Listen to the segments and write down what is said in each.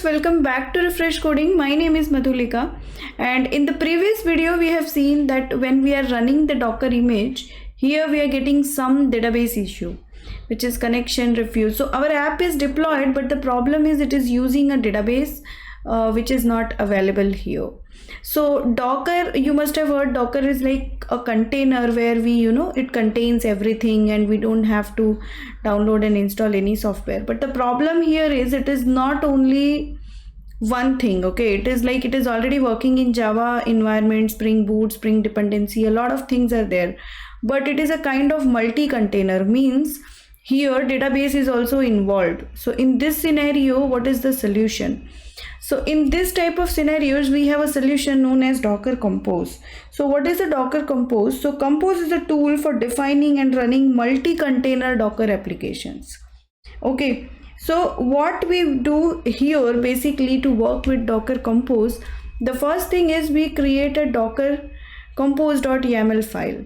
welcome back to Refresh Coding. My name is Madhulika, and in the previous video we have seen that when we are running the Docker image, here we are getting some database issue, which is connection refuse. So our app is deployed, but the problem is it is using a database which is not available here. So Docker, you must have heard, Docker is like a container where we, it contains everything and we don't have to download and install any software. But the problem here is it is not only one thing. Okay, it is like it is already working in Java environment, Spring Boot, Spring dependency, a lot of things are there, but it is a kind of multi-container, means here database is also involved. So in this scenario, what is the solution? So in this type of scenarios, we have a solution known as Docker Compose. So what is a Docker Compose? So Compose is a tool for defining and running multi-container Docker applications. Okay, so what we do here basically to work with Docker Compose, the first thing is we create a Docker compose.yaml file.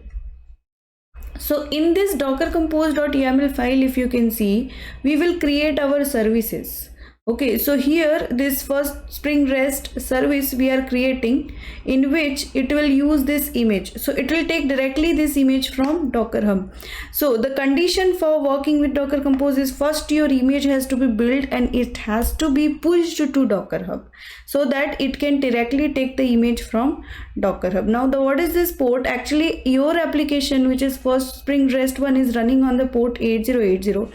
So in this Docker compose.yaml file, if you can see, we will create our services. Okay, so here this first Spring REST service we are creating, in which it will use this image. So it will take directly this image from Docker Hub. So the condition for working with Docker Compose is first your image has to be built and it has to be pushed to Docker Hub so that it can directly take the image from Docker Hub. Now what is this port? Actually your application, which is first Spring REST one, is running on the port 8080.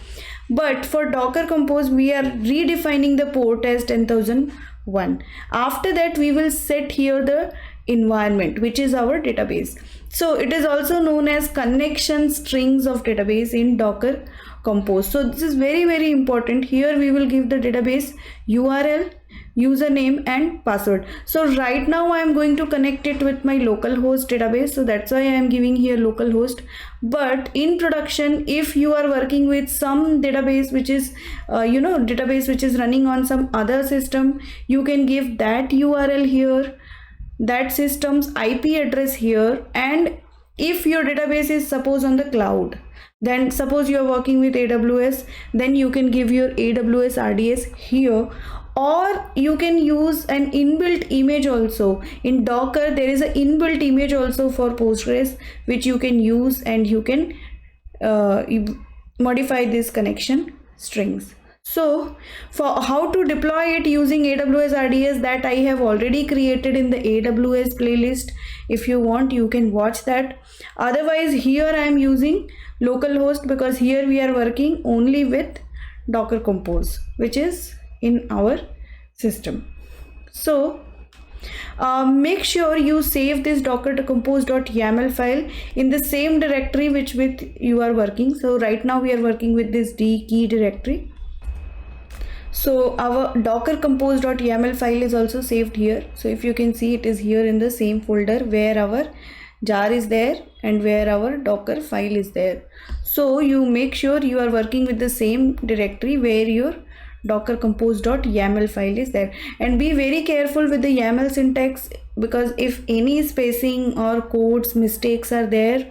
But for Docker Compose, we are redefining the port as 10,001. After that, we will set here the environment, which is our database. So it is also known as connection strings of database in Docker Compose. So this is very, very important. Here we will give the database URL, username and password. So right now I am going to connect it with my localhost database, so that's why I am giving here localhost. But in production, if you are working with some database which is database which is running on some other system, you can give that URL here, that system's IP address here, and if your database is suppose on the cloud, then suppose you are working with AWS, then you can give your AWS RDS here. Or you can use an inbuilt image also. In Docker there is an inbuilt image also for Postgres, which you can use, and you can modify this connection strings. So for how to deploy it using AWS RDS, that I have already created in the AWS playlist. If you want, you can watch that. Otherwise here I am using localhost because here we are working only with Docker Compose, which is in our system. So make sure you save this docker compose.yaml file in the same directory which with you are working. So right now we are working with this D key directory. So our docker compose.yaml file is also saved here. So if you can see, it is here in the same folder where our jar is there and where our Docker file is there. So you make sure you are working with the same directory where your docker compose.yaml file is there, and be very careful with the YAML syntax, because if any spacing or codes mistakes are there,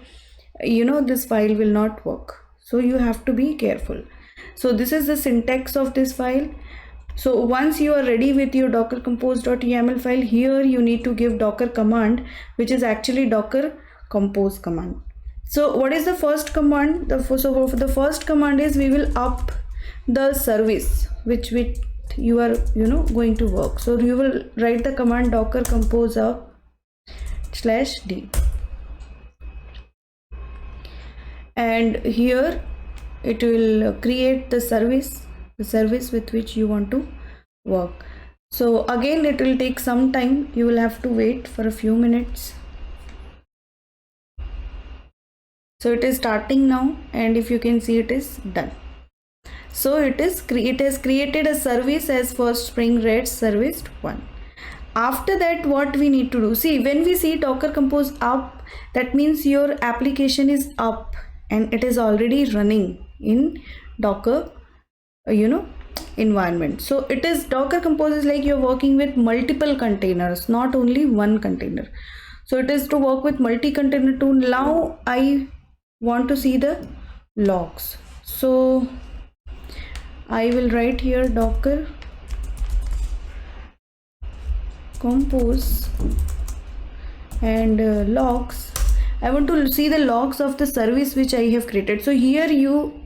this file will not work. So you have to be careful. So this is the syntax of this file. So once you are ready with your docker compose.yaml file, here you need to give docker command, which is actually docker compose command. So what is the first command? The first command is we will up the service which you are going to work. So you will write the command docker compose up /d, and here it will create the service with which you want to work. So again it will take some time, you will have to wait for a few minutes. So it is starting now, and if you can see, it is done. So it has created a service as first Spring REST service 1. After that, what we need to do, see, when we see Docker Compose up, that means your application is up and it is already running in Docker environment. So it is Docker Compose is like you're working with multiple containers, not only one container. So it is to work with multi-container tool. Now I want to see the logs. So I will write here docker compose and logs. I want to see the logs of the service which I have created. So here you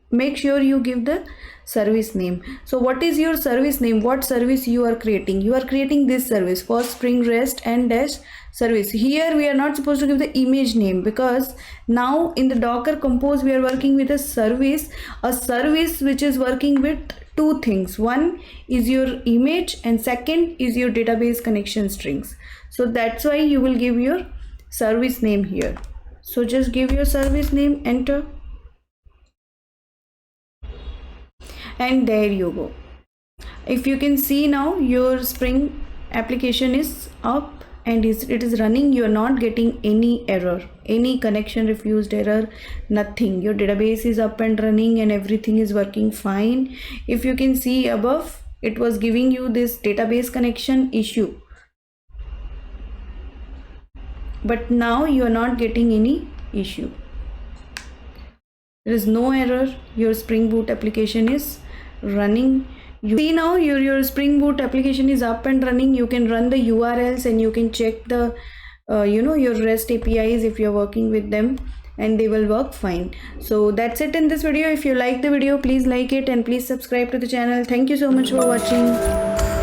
make sure you give the service name. So what is your service name? What service you are creating? You are creating this service, first spring rest and dash service. Here we are not supposed to give the image name, because now in the Docker Compose we are working with a service which is working with two things. One is your image and second is your database connection strings. So that's why you will give your service name here. So just give your service name, enter, and there you go. If you can see now, your Spring application is up and it is running. You are not getting any error, any connection refused error, nothing. Your database is up and running and everything is working fine. If you can see above, it was giving you this database connection issue, but now you are not getting any issue. There is no error. Your Spring Boot application is running. You see now your Spring Boot application is up and running. You can run the URLs and you can check the your REST APIs if you're working with them, and they will work fine. So that's it in this video. If you like the video, please like it and please subscribe to the channel. Thank you so much for watching.